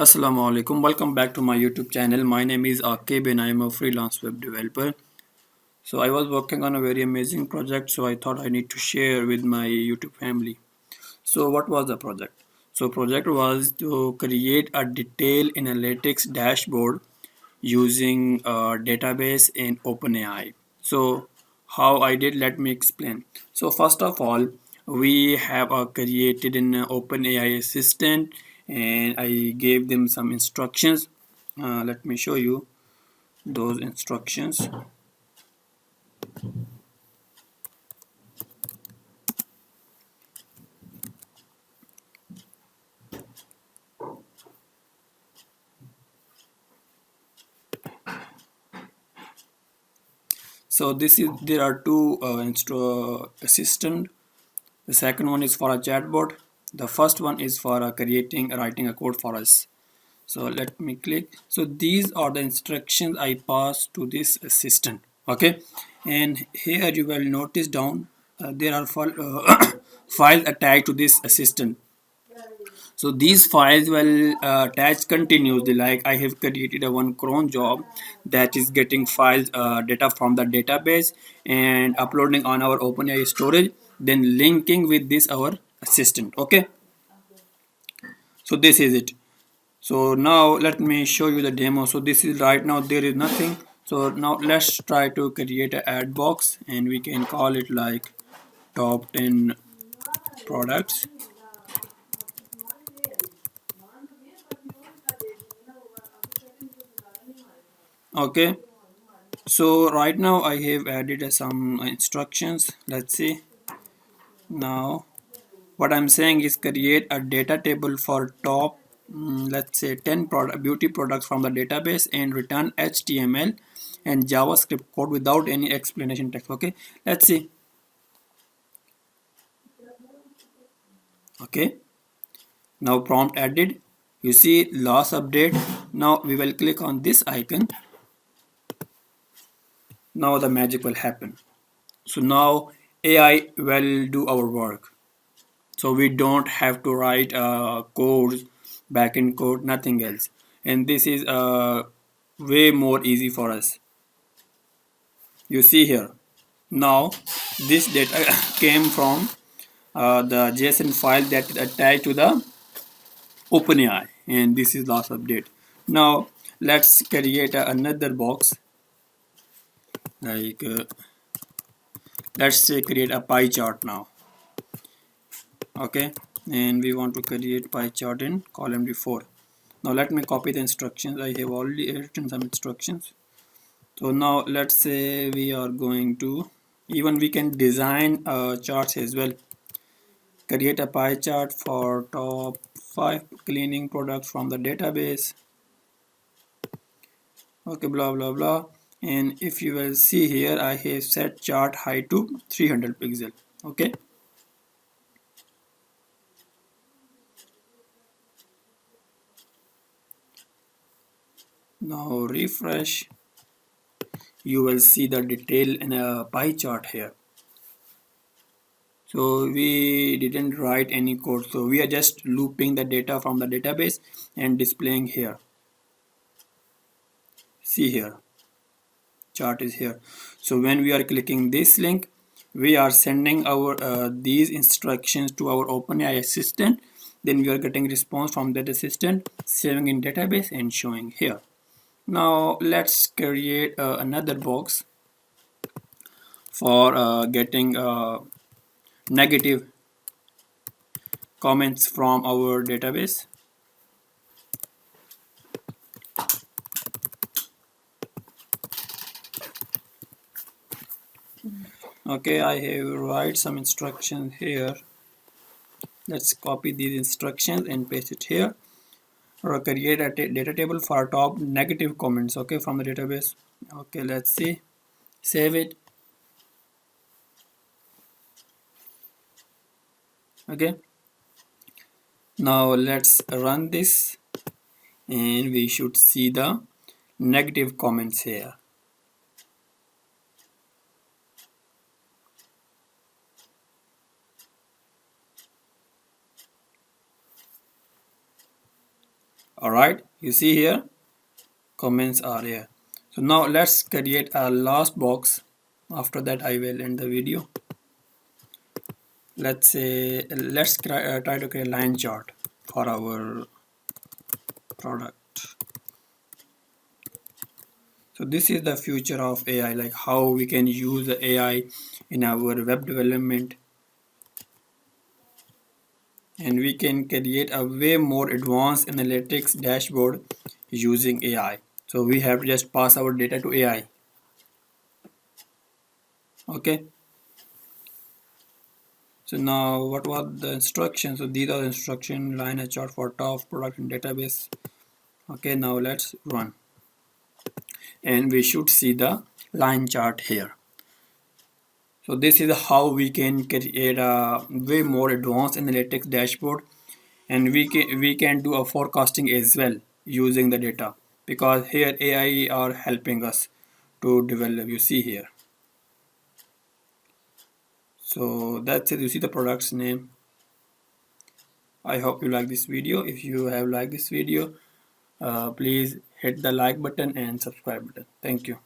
Assalamu alaikum. Welcome back to my YouTube channel. My name is Akib and I am a freelance web developer. So I was working on a very amazing project, so I thought I need to share with my YouTube family. So what was the project? So project was to create a detailed analytics dashboard using a database in OpenAI. So how I did, let me explain. So first of all, we have created an OpenAI assistant and I gave them some instructions. Let me show you those instructions. So this is there are two assistant. The second one is for a chatbot. The first one is for writing a code for us. So let me click. So these are the instructions I pass to this assistant. Okay, and here you will notice down there are files attached to this assistant. So these files will attach continuously. Like I have created a one cron job that is getting files data from the database and uploading on our OpenAI storage, then linking with this our assistant. Okay, so this is it. So now let me show you the demo. So this is right now there is nothing. So now let's try to create an ad box and we can call it like top 10 products. Okay, so right now I have added some instructions. Let's see. Now what I'm saying is create a data table for top let's say 10 beauty products from the database and return HTML and JavaScript code without any explanation text. Okay, let's see. Okay, now prompt added. You see last update. Now we will click on this icon. Now the magic will happen. So now AI will do our work. So we don't have to write codes, backend code, nothing else. And this is way more easy for us. You see here. Now this data came from the JSON file that is attached to the OpenAI, and this is last update. Now let's create another box. Like let's say create a pie chart now. Okay, and we want to create pie chart in column D4. Now let me copy the instructions. I have already written some instructions. So now let's say we are going to, even we can design charts as well. Create a pie chart for top 5 cleaning products from the database. Okay, blah blah blah. And if you will see here, I have set chart height to 300 pixel. Okay, now refresh. You will see the detail in a pie chart here. So we didn't write any code, so we are just looping the data from the database and displaying here. See here, chart is here. So when we are clicking this link, we are sending our these instructions to our OpenAI assistant. Then we are getting response from that assistant, saving in database and showing here. Now let's create another box for getting negative comments from our database. Okay, I have write some instructions here. Let's copy these instructions and paste it here. Or create a data table for top negative comments, okay, from the database. Okay, let's see. Save it. Okay, now let's run this and we should see the negative comments here. All right, you see here comments are here. So now let's create a last box. After that I will end the video. Let's say try to create a line chart for our product. So this is the future of AI, like how we can use the AI in our web development, and we can create a way more advanced analytics dashboard using AI. So we have to just pass our data to AI. Okay. So now what was the instructions? So these are the instruction line a chart for top product and database. Okay, now let's run. And we should see the line chart here. So this is how we can create a way more advanced analytics dashboard, and we can do a forecasting as well using the data, because here AI are helping us to develop. You see here. So that's it. You see the product's name. I hope you like this video. If you have liked this video, please hit the like button and subscribe button. Thank you.